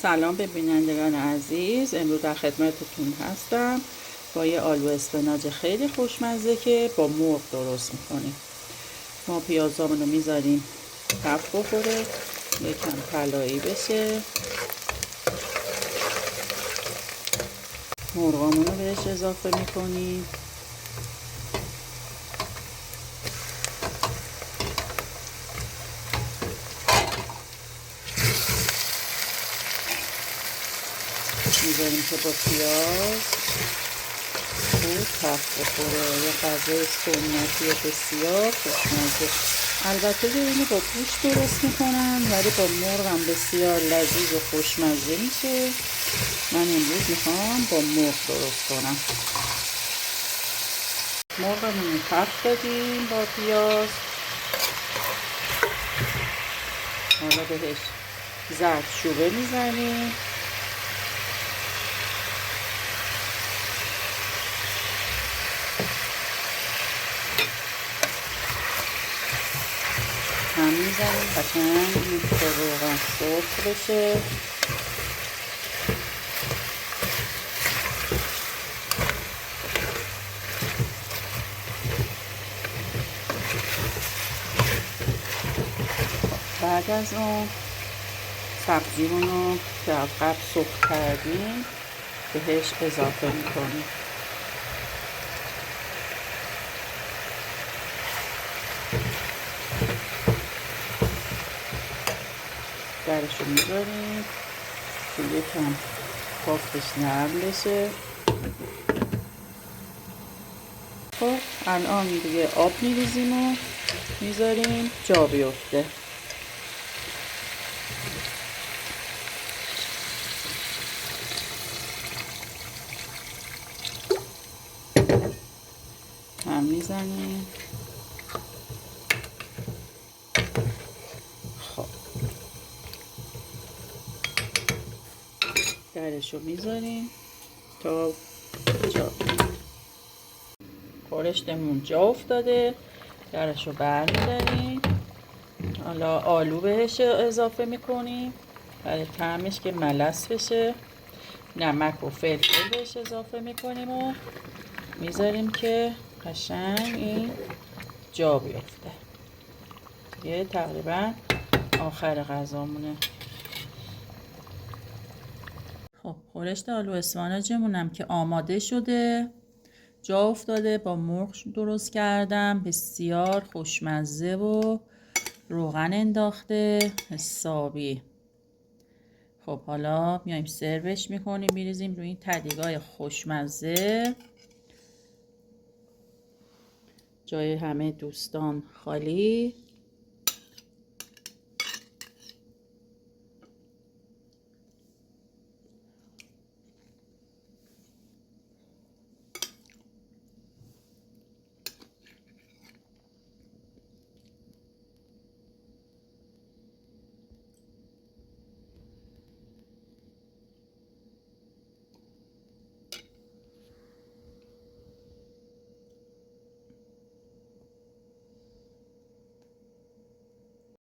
سلام به بینندگان عزیز. امروز در خدمتتون هستم با یه آلو اسفناج خیلی خوشمزه که با مرغ درست میکنیم. ما پیازامون رو میذاریم تفت بخوره، یکم طلایی بشه، مرغامون رو بهش اضافه میکنیم. میذاریم که با پیاز خوب تفت بخوره. یه غذای سنتی بسیار خوشمزه. البته که اینو با گوشت درست میکنم ولی با مرغ هم بسیار لذیذ و خوشمزه میشه. من امروز میخوام با مرغ درست کنم. مرغمون رو تفت دادیم با پیاز. حالا بهش زردچوبه میزنیم. هم میزنیم قشنگ تا روغن سرخ بشه. بعد از اون سبزیمون رو که از قبل سرخ کردیم بهش اضافه میکنیم. درشو میذاریم که یکم بافتش نرم بشه. خب الان دیگه آب میریزیم و میذاریم جا بیفته. هم میزنیم. خب درشو میذاریم تا جا خورشتمون جا افتاده. درشو برمیداریم. حالا آلو بهش اضافه میکنیم برای طعمش که ملس بشه. نمک و فلفل بهش اضافه میکنیم و میذاریم که قشنگ این جا بیفته. دیگه تقریبا آخر غذامونه. خب خورشت آلو اسفناجمونم که آماده شده، جا افتاده. با مرغ درست کردم، بسیار خوشمزه و روغن انداخته حسابی. خب حالا میایم سروش میکنیم، میریزیم روی این تدیگای خوشمزه. جای همه دوستان خالی.